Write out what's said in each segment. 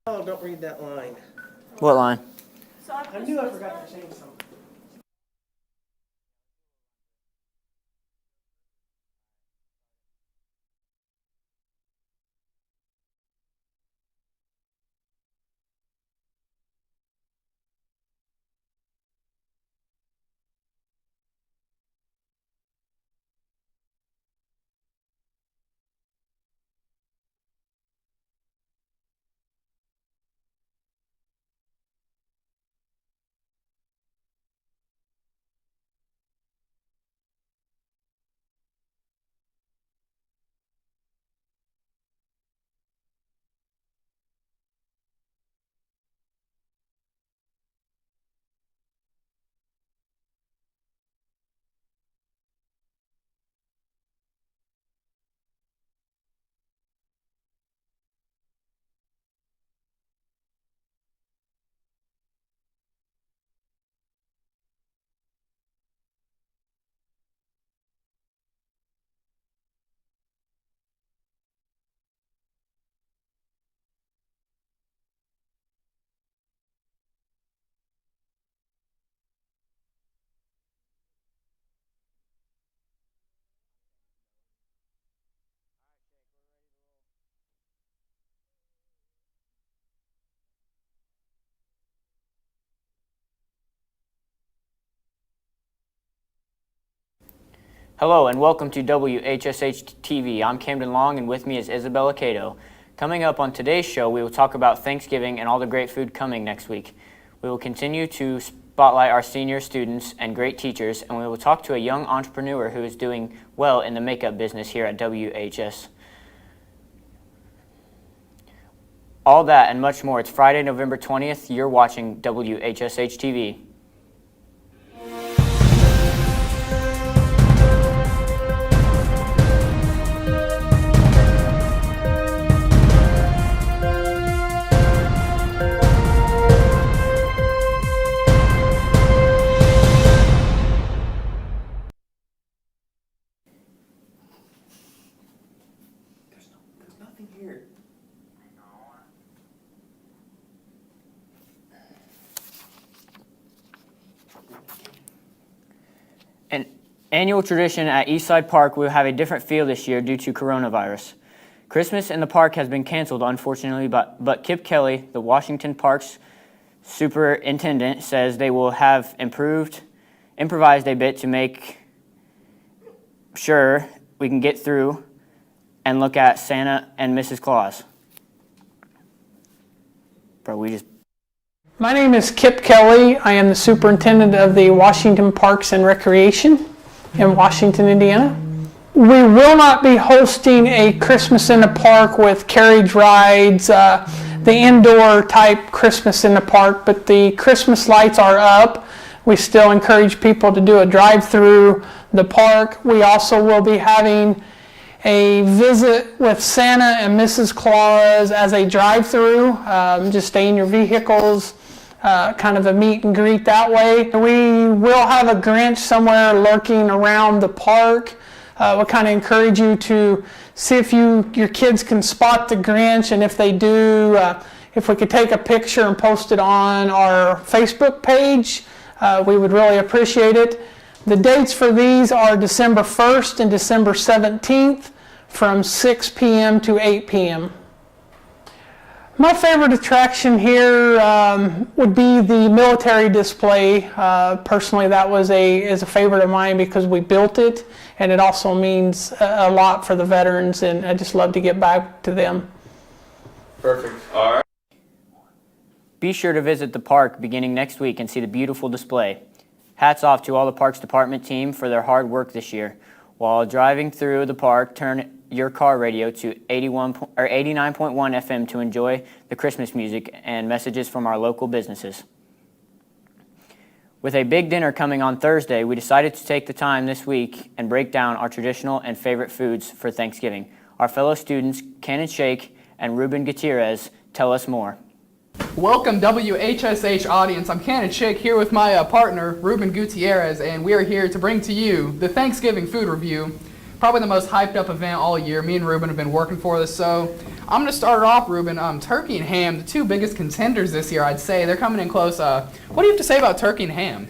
Oh, don't read that line. What line? I knew I forgot to change something. Hello and welcome to WHSH TV. I'm Camden Long and with me is Isabella Cato. Coming up on today's show, we will talk about Thanksgiving and all the great food coming next week. We will continue to spotlight our senior students and great teachers, and we will talk to a young entrepreneur who is doing well in the makeup business here at WHS. All that and much more. It's Friday, November 20th. You're watching WHSH TV. There's nothing here. An annual tradition at Eastside Park will have a different feel this year due to coronavirus. Christmas in the park has been canceled, unfortunately, but Kip Kelly, the Washington Parks superintendent, says they will have improvised a bit to make sure we can get through and look at Santa and Mrs. Claus. My name is Kip Kelly. I am the superintendent of the Washington Parks and Recreation in Washington, Indiana. We will not be hosting a Christmas in the Park with carriage rides, the indoor type Christmas in the Park, but the Christmas lights are up. We still encourage people to do a drive-through the park. We also will be having a visit with Santa and Mrs. Claus as a drive-through. Just stay in your vehicles, kind of a meet and greet that way. We will have a Grinch somewhere lurking around the park. We'll kind of encourage you to see if your kids can spot the Grinch, and if they do, if we could take a picture and post it on our Facebook page, we would really appreciate it. The dates for these are December 1st and December 17th from 6 p.m. to 8 p.m. My favorite attraction here would be the military display. Personally, that is a favorite of mine because we built it, and it also means a lot for the veterans, and I just love to get back to them. Perfect. All right. Be sure to visit the park beginning next week and see the beautiful display. Hats off to all the Parks Department team for their hard work this year. While driving through the park, turn your car radio to 89.1 FM to enjoy the Christmas music and messages from our local businesses. With a big dinner coming on Thursday, we decided to take the time this week and break down our traditional and favorite foods for Thanksgiving. Our fellow students, Cannon Shake and Ruben Gutierrez, tell us more. Welcome WHSH audience. I'm Cannon Shake here with my partner Ruben Gutierrez, and we are here to bring to you the Thanksgiving food review. Probably the most hyped up event all year. Me and Ruben have been working for this, so I'm going to start it off, Ruben. Turkey and ham, the two biggest contenders this year, I'd say. They're coming in close. What do you have to say about turkey and ham?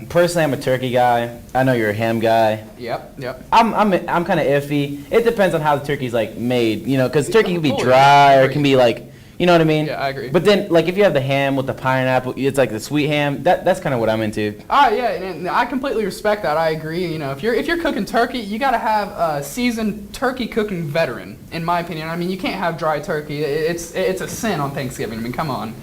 Personally, I'm a turkey guy. I know you're a ham guy. Yep. I'm kind of iffy. It depends on how the turkey's like made, because turkey can be Fully dry or agree. it can be like, you know what I mean? Yeah, I agree. But then, like, if you have the ham with the pineapple, it's like the sweet ham. That's kind of what I'm into. Yeah, and I completely respect that. I agree. If you're cooking turkey, you got to have a seasoned turkey cooking veteran, in my opinion. I mean, you can't have dry turkey. It's a sin on Thanksgiving. I mean, come on.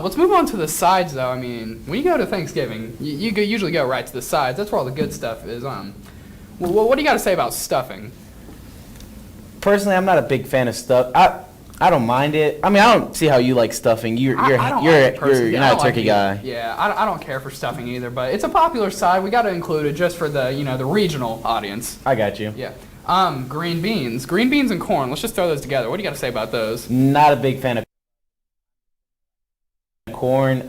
Let's move on to the sides, though. I mean, when you go to Thanksgiving, you usually go right to the sides. That's where all the good stuff is. What do you got to say about stuffing? Personally, I'm not a big fan of stuff. I don't mind it. I mean, I don't see how you like stuffing. You're I don't like it personally. you're I not don't a turkey like guy. Yeah, I don't care for stuffing either, but it's a popular side. We got to include it just for the the regional audience. I got you. Yeah. Green beans and corn. Let's just throw those together. What do you got to say about those? Not a big fan of corn.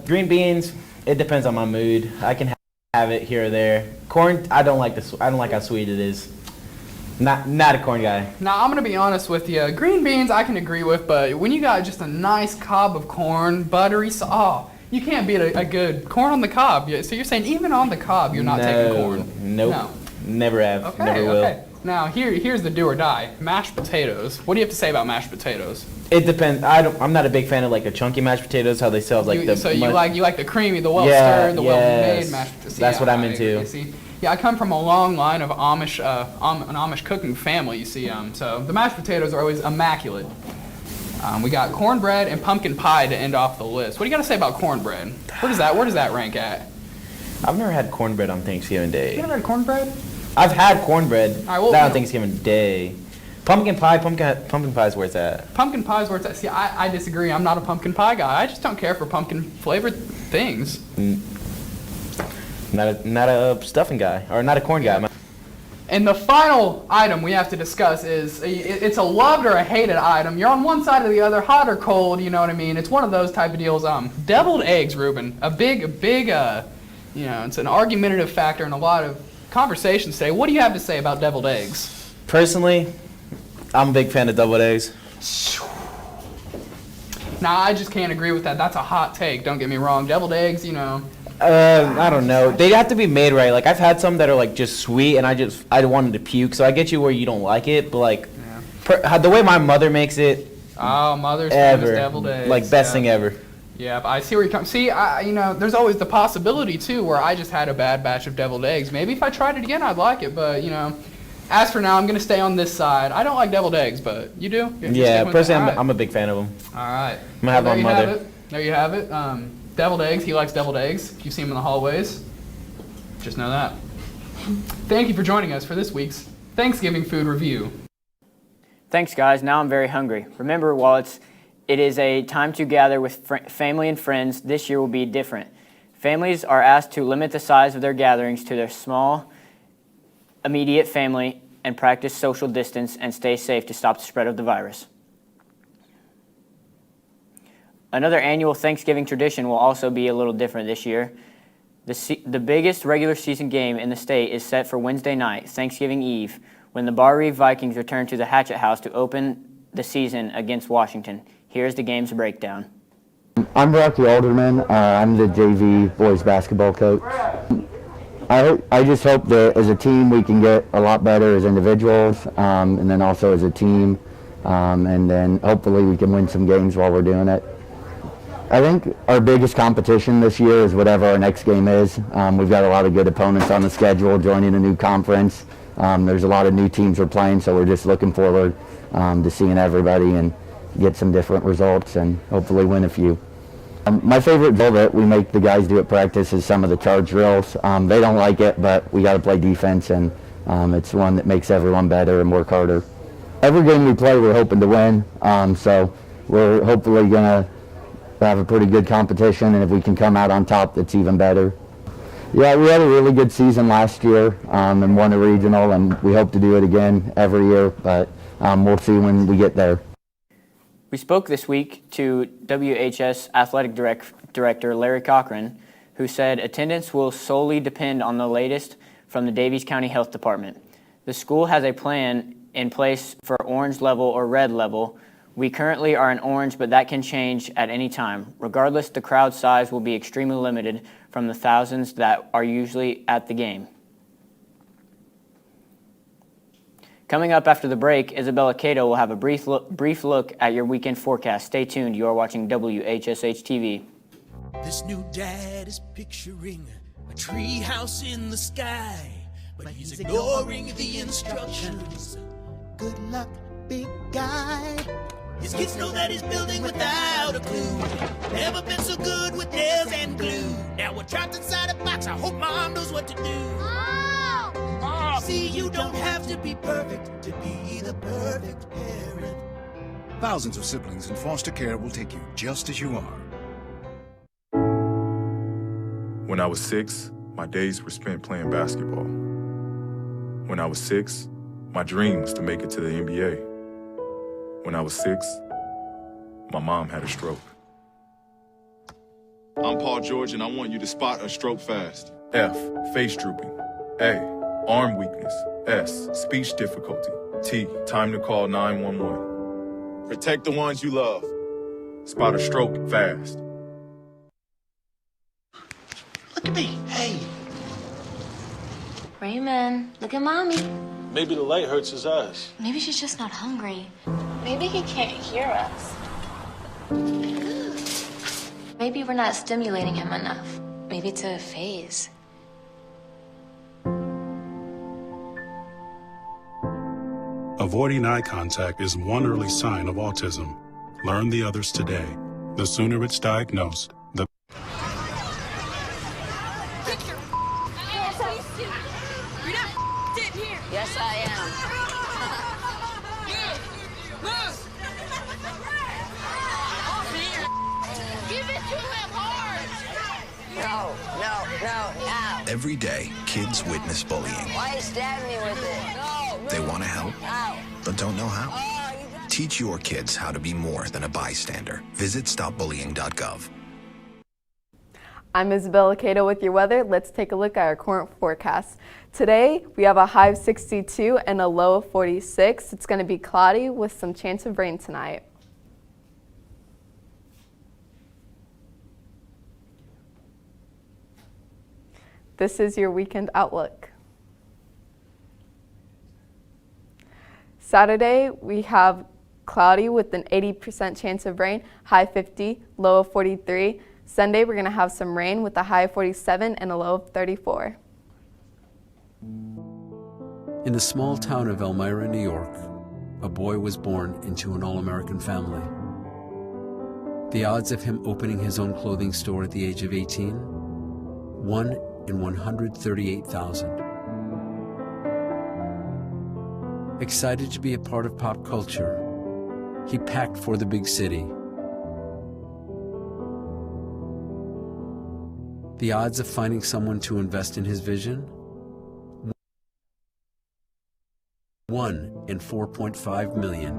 Green beans. It depends on my mood. I can have it here or there. Corn. I don't like how sweet it is. Not a corn guy. Now, I'm going to be honest with you. Green beans I can agree with, but when you got just a nice cob of corn, buttery, you can't beat a good corn on the cob. So you're saying even on the cob you're not taking corn? Nope. No. Never have. Okay, Never will. okay. Now, here's the do or die. Mashed potatoes. What do you have to say about mashed potatoes? It depends. I'm not a big fan of like the chunky mashed potatoes. How they sell like You like the creamy, the well-stirred, the well-made mashed potatoes. That's what I'm I into. agree. See? Yeah, I come from a long line of an Amish cooking family, you see. So the mashed potatoes are always immaculate. We got cornbread and pumpkin pie to end off the list. What do you got to say about cornbread? Where does that rank at? I've never had cornbread on Thanksgiving Day. You never had cornbread? I've had cornbread. All right, well, not on Thanksgiving Day. Pumpkin pie is where it's at. Pumpkin pie is where it's at. See, I disagree. I'm not a pumpkin pie guy. I just don't care for pumpkin flavored things. Not a stuffing guy, or not a corn guy. And the final item we have to discuss is, it's a loved or a hated item. You're on one side or the other, hot or cold, you know what I mean? It's one of those type of deals. Deviled eggs, Ruben. A big, it's an argumentative factor in a lot of conversations today. What do you have to say about deviled eggs? Personally, I'm a big fan of deviled eggs. Nah, I just can't agree with that. That's a hot take, don't get me wrong. Deviled eggs, I don't know. They have to be made right. Like, I've had some that are like just sweet, and I wanted to puke. So I get you where you don't like it, but like, the way my mother makes it. Oh, mother's famous deviled eggs. Like, best thing ever. Yeah, I see where you come. See, there's always the possibility too where I just had a bad batch of deviled eggs. Maybe if I tried it again, I'd like it. But as for now, I'm gonna stay on this side. I don't like deviled eggs, but you do. Yeah, personally, I'm a big fan of them. All right. I'm gonna have my mother. There you have it. Deviled eggs. He likes deviled eggs. If you see him in the hallways, just know that. Thank you for joining us for this week's Thanksgiving food review. Thanks, guys. Now I'm very hungry. Remember, while it is a time to gather with family and friends, this year will be different. Families are asked to limit the size of their gatherings to their small, immediate family and practice social distance and stay safe to stop the spread of the virus. Another annual Thanksgiving tradition will also be a little different this year. The biggest regular season game in the state is set for Wednesday night, Thanksgiving Eve, when the Bar Reeve Vikings return to the Hatchet House to open the season against Washington. Here's the game's breakdown. I'm Rocky Alderman. I'm the JV boys basketball coach. I just hope that as a team we can get a lot better as individuals, and then also as a team, and then hopefully we can win some games while we're doing it. I think our biggest competition this year is whatever our next game is. We've got a lot of good opponents on the schedule, joining a new conference. There's a lot of new teams we're playing, so we're just looking forward to seeing everybody and get some different results and hopefully win a few. My favorite drill that we make the guys do at practice is some of the charge drills. They don't like it, but we got to play defense, and it's one that makes everyone better and work harder. Every game we play, we're hoping to win, so we're hopefully going to have a pretty good competition, and if we can come out on top, that's even better. Yeah, we had a really good season last year and won a regional, and we hope to do it again every year, but we'll see when we get there. We spoke this week to WHS Athletic Director Larry Cochran, who said attendance will solely depend on the latest from the Daviess County Health Department. The school has a plan in place for orange level or red level. We currently are in orange, but that can change at any time. Regardless, the crowd size will be extremely limited from the thousands that are usually at the game. Coming up after the break, Isabella Cato will have a brief look at your weekend forecast. Stay tuned. You are watching WHSH TV. This new dad is picturing a tree house in the sky, but he's ignoring the instructions. Good luck, big guy. His kids know that he's building without a clue. Never been so good with nails and glue. Now we're trapped inside a box. I hope mom knows what to do. See, you don't have to be perfect to be the perfect parent. Thousands of siblings in foster care will take you just as you are. When I was 6, my days were spent playing basketball. When I was 6, my dream was to make it to the NBA. When I was 6, my mom had a stroke. I'm Paul George, and I want you to spot a stroke fast. F, face drooping. A, arm weakness. S, speech difficulty. T, time to call 911. Protect the ones you love. Spot a stroke fast. Look at me, hey. Raymond, look at mommy. Maybe the light hurts his eyes. Maybe she's just not hungry. Maybe he can't hear us. Maybe we're not stimulating him enough. Maybe it's a phase. Avoiding eye contact is one early sign of autism. Learn the others today. The sooner it's diagnosed, the Yes, I am. Give it to him hard. No. Every day, kids witness bullying. Why you stabbing me with it? No. They want to help, Ow. but don't know how. Teach your kids how to be more than a bystander. Visit stopbullying.gov. I'm Isabella Cato with your weather. Let's take a look at our current forecast. Today, we have a high of 62 and a low of 46. It's going to be cloudy with some chance of rain tonight. This is your weekend outlook. Saturday, we have cloudy with an 80% chance of rain, high 50, low of 43. Sunday, we're going to have some rain with a high of 47 and a low of 34. In the small town of Elmira, New York, a boy was born into an all-American family. The odds of him opening his own clothing store at the age of 18? 1 in 138,000. Excited to be a part of pop culture, he packed for the big city. The odds of finding someone to invest in his vision? 1 in 4.5 million.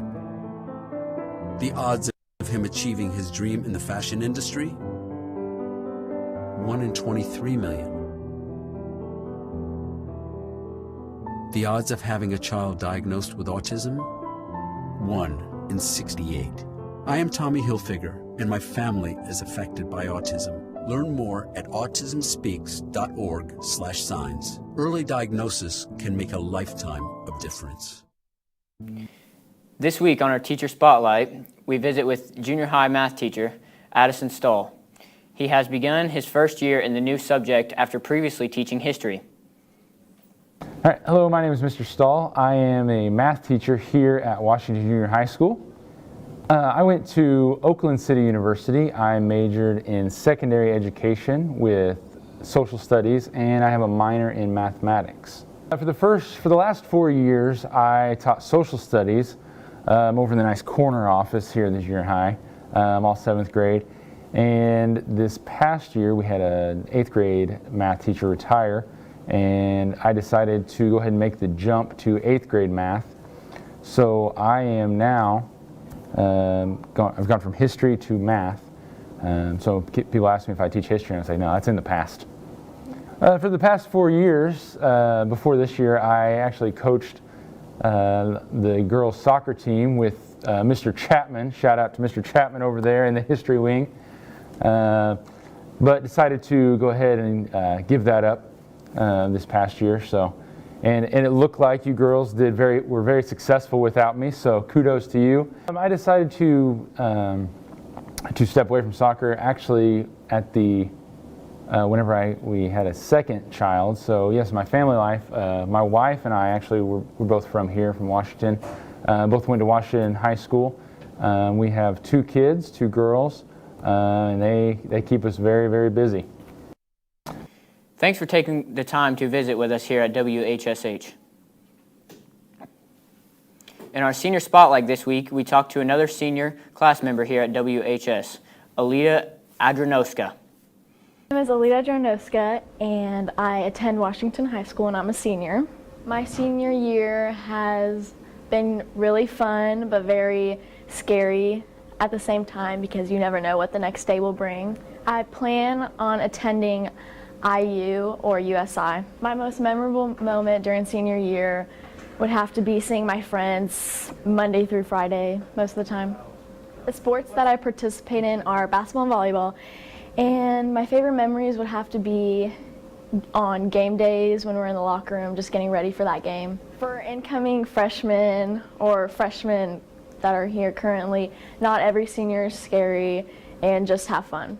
The odds of him achieving his dream in the fashion industry? 1 in 23 million. The odds of having a child diagnosed with autism? 1 in 68. I am Tommy Hilfiger, and my family is affected by autism. Learn more at autismspeaks.org/signs. Early diagnosis can make a lifetime of difference. This week on our Teacher Spotlight, we visit with junior high math teacher Addison Stahl. He has begun his first year in the new subject after previously teaching history. All right, hello, my name is Mr. Stahl. I am a math teacher here at Washington Junior High School. I went to Oakland City University. I majored in secondary education with social studies, and I have a minor in mathematics. For the last 4 years, I taught social studies over in the nice corner office here in the junior high, all 7th grade. And this past year, we had an 8th grade math teacher retire, and I decided to go ahead and make the jump to 8th grade math. So I am now, I've gone from history to math. So people ask me if I teach history, and I say, no, that's in the past. For the past 4 years, before this year, I actually coached the girls soccer team with Mr. Chapman. Shout out to Mr. Chapman over there in the history wing. But decided to go ahead and give that up this past year. So, and it looked like you girls were very successful without me. So kudos to you. I decided to step away from soccer actually at the whenever we had a second child. So yes, my family life. My wife and I actually we're both from here, from Washington. Both went to Washington High School. We have 2 kids, 2 girls. And they keep us very, very busy. Thanks for taking the time to visit with us here at WHSH. In our senior spotlight this week, we talked to another senior class member here at WHS, Alita Adrenoska. My name is Alita Adrenoska, and I attend Washington High School, and I'm a senior. My senior year has been really fun, but very scary at the same time because you never know what the next day will bring. I plan on attending IU or USI. My most memorable moment during senior year would have to be seeing my friends Monday through Friday most of the time. The sports that I participate in are basketball and volleyball, and my favorite memories would have to be on game days when we're in the locker room just getting ready for that game. For incoming freshmen or freshmen that are here currently, not every senior is scary, and just have fun.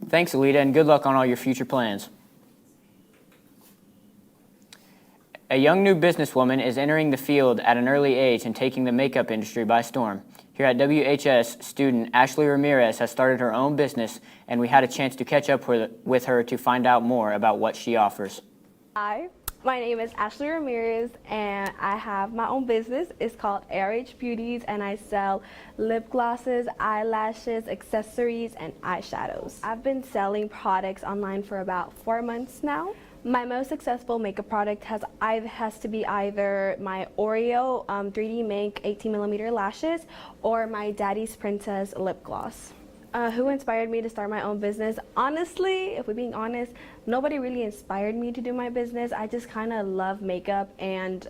Thanks, Alita, and good luck on all your future plans. A young new businesswoman is entering the field at an early age and taking the makeup industry by storm. Here at WHS, student Ashley Ramirez has started her own business, and we had a chance to catch up with her to find out more about what she offers. Hi. My name is Ashley Ramirez, and I have my own business. It's called RH Beauties, and I sell lip glosses, eyelashes, accessories, and eyeshadows. I've been selling products online for about 4 months now. My most successful makeup product has to be either my Oreo 3D Make 18mm lashes or my Daddy's Princess lip gloss. Who inspired me to start my own business? Honestly, if we're being honest, nobody really inspired me to do my business. I just kind of love makeup, and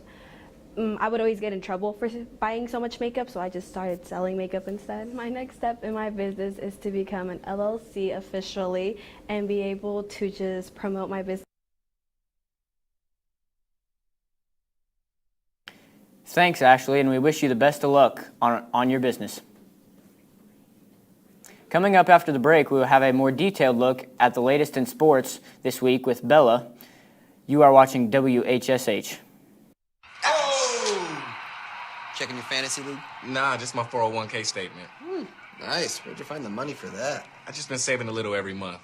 I would always get in trouble for buying so much makeup, so I just started selling makeup instead. My next step in my business is to become an LLC officially and be able to just promote my business. Thanks, Ashley, and we wish you the best of luck on your business. Coming up after the break, we will have a more detailed look at the latest in sports this week with Bella. You are watching WHSH. Oh! Checking your fantasy league? Nah, just my 401k statement. Nice. Where'd you find the money for that? I just been saving a little every month.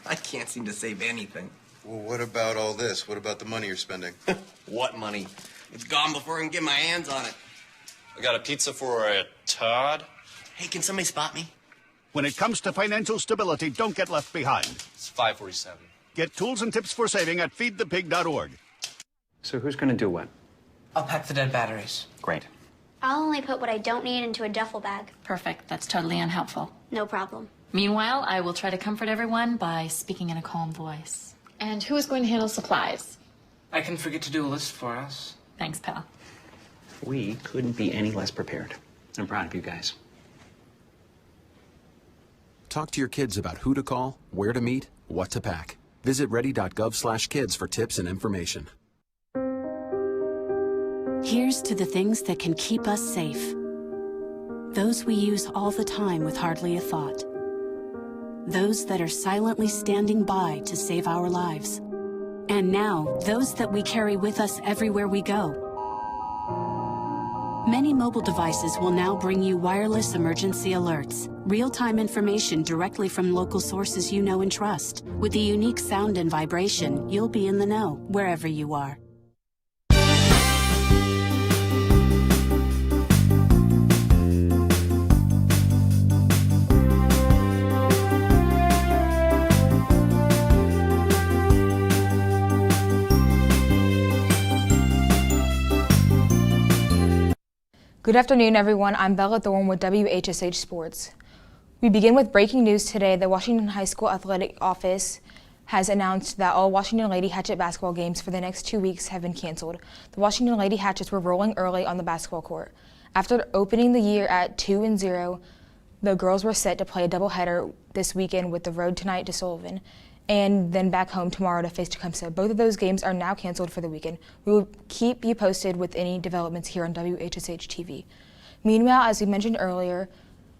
I can't seem to save anything. Well, what about all this? What about the money you're spending? What money? It's gone before I can get my hands on it. I got a pizza for a Todd. Hey, can somebody spot me? When it comes to financial stability, don't get left behind. It's 547. Get tools and tips for saving at feedthepig.org. So who's going to do what? I'll pack the dead batteries. Great. I'll only put what I don't need into a duffel bag. Perfect. That's totally unhelpful. No problem. Meanwhile, I will try to comfort everyone by speaking in a calm voice. And who is going to handle supplies? I can forget to do a list for us. Thanks, pal. We couldn't be any less prepared. I'm proud of you guys. Talk to your kids about who to call, where to meet, what to pack. Visit ready.gov/kids for tips and information. Here's to the things that can keep us safe. Those we use all the time with hardly a thought. Those that are silently standing by to save our lives. And now, those that we carry with us everywhere we go. Many mobile devices will now bring you wireless emergency alerts, real-time information directly from local sources you know and trust. With the unique sound and vibration, you'll be in the know, wherever you are. Good afternoon, everyone. I'm Bella Thorne with WHSH Sports. We begin with breaking news today. The Washington High School Athletic Office has announced that all Washington Lady Hatchet basketball games for the next 2 weeks have been canceled. The Washington Lady Hatchets were rolling early on the basketball court. After opening the year at 2-0, the girls were set to play a doubleheader this weekend with the road tonight to Sullivan, and then back home tomorrow to face Tecumseh. Both of those games are now canceled for the weekend. We will keep you posted with any developments here on WHSH TV. Meanwhile, as we mentioned earlier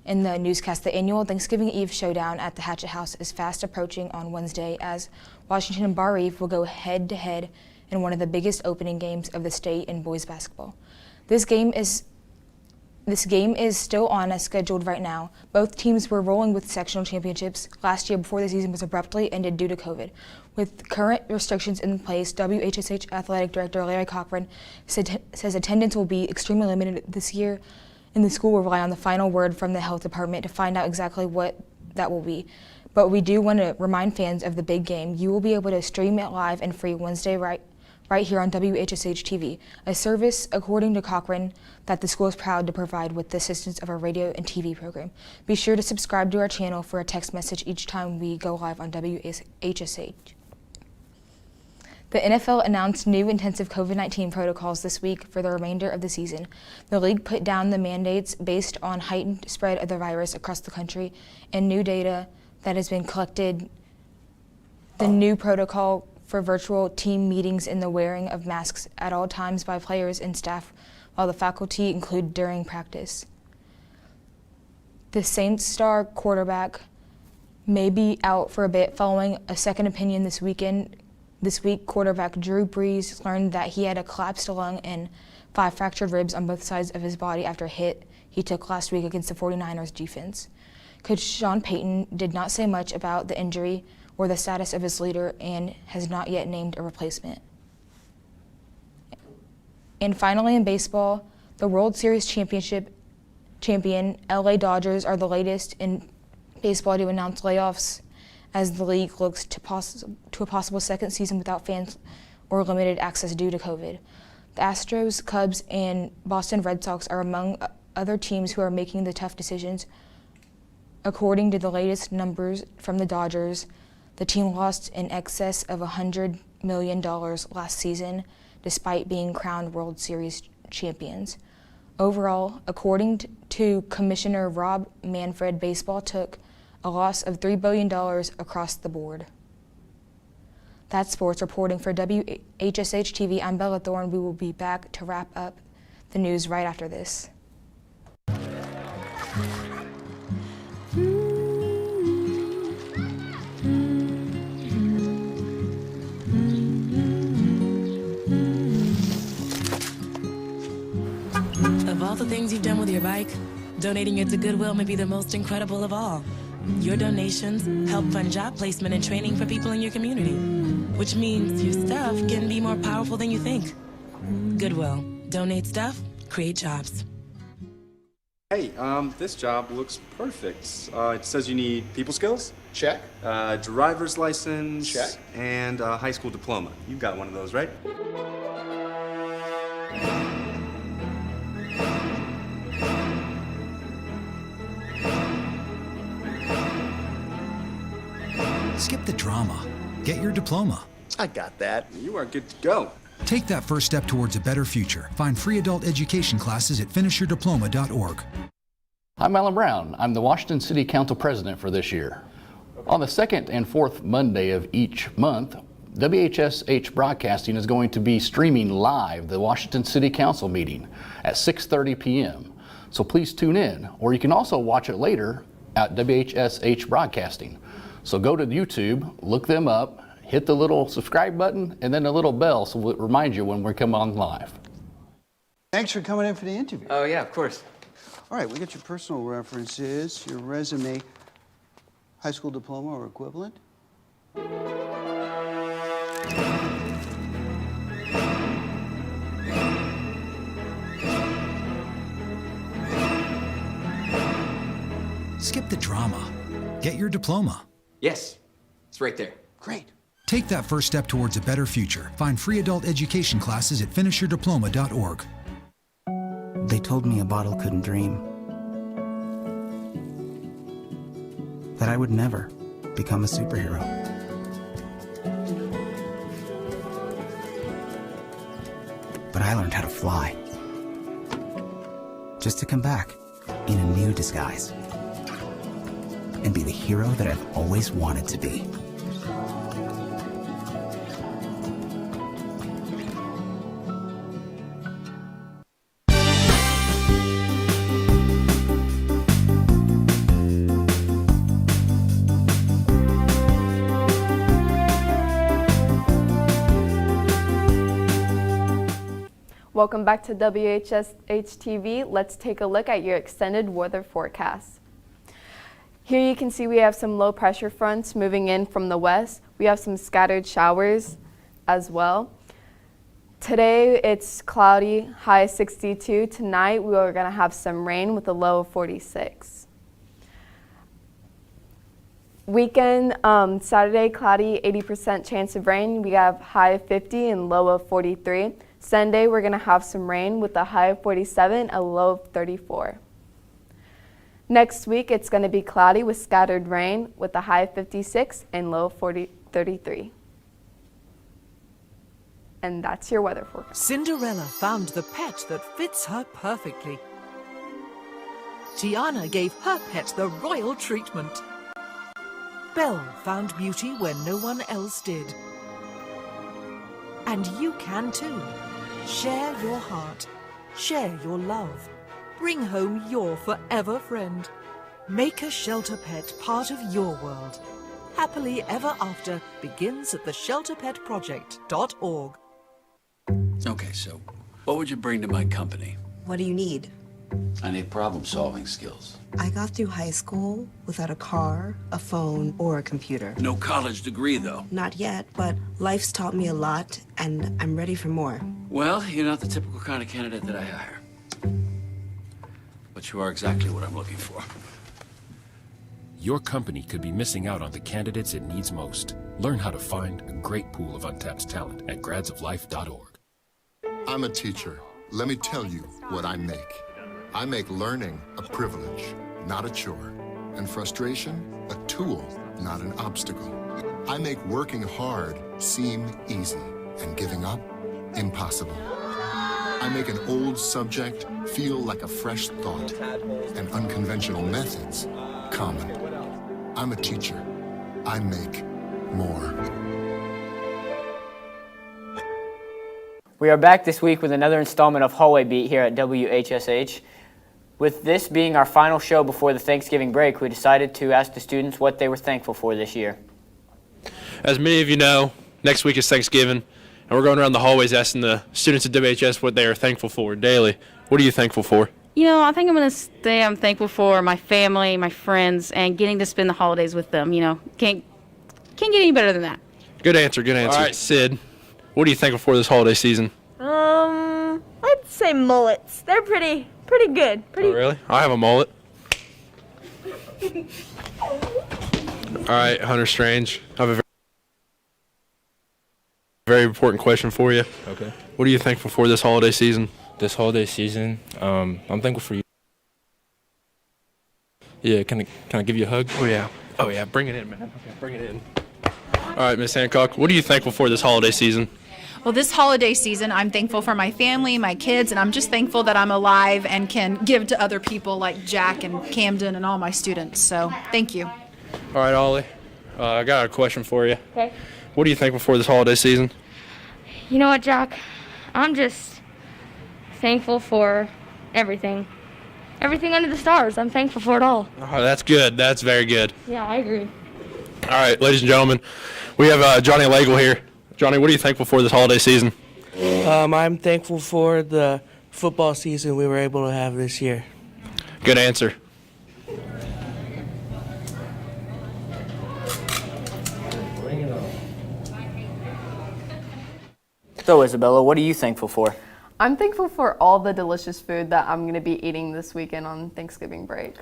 in the newscast, the annual Thanksgiving Eve showdown at the Hatchet House is fast approaching on Wednesday, as Washington and Bar Eve will go head-to-head in one of the biggest opening games of the state in boys basketball. This game is still on as scheduled right now. Both teams were rolling with sectional championships last year before the season was abruptly ended due to COVID. With current restrictions in place, WHSH Athletic Director Larry Cochran says attendance will be extremely limited this year, and the school will rely on the final word from the health department to find out exactly what that will be. But we do want to remind fans of the big game. You will be able to stream it live and free Wednesday right here on WHSH TV, a service, according to Cochran, that the school is proud to provide with the assistance of our radio and TV program. Be sure to subscribe to our channel for a text message each time we go live on WHSH. The NFL announced new intensive COVID-19 protocols this week for the remainder of the season. The league put down the mandates based on heightened spread of the virus across the country and new data that has been collected. The new protocol for virtual team meetings and the wearing of masks at all times by players and staff, while the faculty include during practice. The Saints star quarterback may be out for a bit following a second opinion this week, quarterback Drew Brees learned that he had a collapsed lung and 5 fractured ribs on both sides of his body after a hit he took last week against the 49ers defense. Coach Sean Payton did not say much about the injury or the status of his leader and has not yet named a replacement. And finally in baseball, the World Series champion LA Dodgers are the latest in baseball to announce layoffs as the league looks to a possible second season without fans or limited access due to COVID. The Astros, Cubs, and Boston Red Sox are among other teams who are making the tough decisions. According to the latest numbers from the Dodgers, the team lost in excess of $100 million last season, despite being crowned World Series champions. Overall, according to Commissioner Rob Manfred, baseball took a loss of $3 billion across the board. That's sports. Reporting for WHSH TV, I'm Bella Thorne. We will be back to wrap up the news right after this. Of all the things you've done with your bike, donating it to Goodwill may be the most incredible of all. Your donations help fund job placement and training for people in your community, which means your stuff can be more powerful than you think. Goodwill. Donate stuff, create jobs. Hey, this job looks perfect. It says you need people skills. Check. Driver's license. Check. And a high school diploma. You've got one of those, right? Skip the drama. Get your diploma. I got that. You are good to go. Take that first step towards a better future. Find free adult education classes at finishyourdiploma.org. I'm Alan Brown. I'm the Washington City Council President for this year. On the second and fourth Monday of each month, WHSH Broadcasting is going to be streaming live the Washington City Council meeting at 6:30 p.m. So please tune in, or you can also watch it later at WHSH Broadcasting. So go to YouTube, look them up, hit the little subscribe button, and then the little bell so it reminds you when we come on live. Thanks for coming in for the interview. Oh, yeah, of course. All right, we got your personal references, your resume, high school diploma or equivalent. Skip the drama. Get your diploma. Yes, it's right there. Great. Take that first step towards a better future. Find free adult education classes at finishyourdiploma.org. They told me a bottle couldn't dream. That I would never become a superhero. I learned how to fly. Just to come back in a new disguise and be the hero that I've always wanted to be. Welcome back to WHSH TV. Let's take a look at your extended weather forecast. Here you can see we have some low pressure fronts moving in from the west. We have some scattered showers as well. Today it's cloudy, high 62. Tonight we are going to have some rain with a low of 46. Weekend, Saturday, cloudy, 80% chance of rain. We have high of 50 and low of 43. Sunday, we're going to have some rain with a high of 47, a low of 34. Next week, it's going to be cloudy with scattered rain with a high of 56 and low of 33. And that's your weather forecast. Cinderella found the pet that fits her perfectly. Tiana gave her pet the royal treatment. Belle found beauty where no one else did. And you can too. Share your heart. Share your love. Bring home your forever friend. Make a shelter pet part of your world. Happily Ever After begins at theshelterpetproject.org. Okay, so what would you bring to my company? What do you need? I need problem-solving skills. I got through high school without a car, a phone, or a computer. No college degree, though. Not yet, but life's taught me a lot, and I'm ready for more. Well, you're not the typical kind of candidate that I hire. But you are exactly what I'm looking for. Your company could be missing out on the candidates it needs most. Learn how to find a great pool of untapped talent at gradsoflife.org. I'm a teacher. Let me tell you what I make. I make learning a privilege, not a chore, and frustration a tool, not an obstacle. I make working hard seem easy and giving up impossible. I make an old subject feel like a fresh thought and unconventional methods common. I'm a teacher. I make more. We are back this week with another installment of Hallway Beat here at WHSH. With this being our final show before the Thanksgiving break, we decided to ask the students what they were thankful for this year. As many of you know, next week is Thanksgiving, and we're going around the hallways asking the students at WHS what they are thankful for daily. What are you thankful for? You know, I think I'm going to say I'm thankful for my family, my friends, and getting to spend the holidays with them. You know, can't get any better than that. Good answer, good answer. All right, Sid, what are you thankful for this holiday season? I'd say mullets. They're pretty good. Oh, really? I have a mullet. All right, Hunter Strange, I have a very important question for you. Okay. What are you thankful for this holiday season? This holiday season, I'm thankful for you. Yeah, can I give you a hug? Oh yeah, bring it in, man. Okay, bring it in. All right, Miss Hancock, what are you thankful for this holiday season? Well, this holiday season, I'm thankful for my family, my kids, and I'm just thankful that I'm alive and can give to other people like Jack and Camden and all my students. So, thank you. All right, Ollie, I got a question for you. Okay. What are you thankful for this holiday season? You know what, Jack? I'm just thankful for everything. Everything under the stars. I'm thankful for it all. Oh, that's good. That's very good. Yeah, I agree. All right, ladies and gentlemen, we have Johnny Lagle here. Johnny, what are you thankful for this holiday season? I'm thankful for the football season we were able to have this year. Good answer. So, Isabella, what are you thankful for? I'm thankful for all the delicious food that I'm going to be eating this weekend on Thanksgiving break.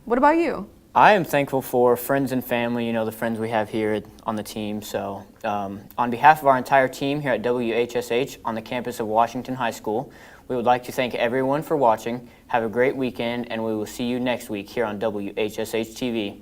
What about you? I am thankful for friends and family, you know, the friends we have here on the team. So on behalf of our entire team here at WHSH on the campus of Washington High School, we would like to thank everyone for watching. Have a great weekend, and we will see you next week here on WHSH TV.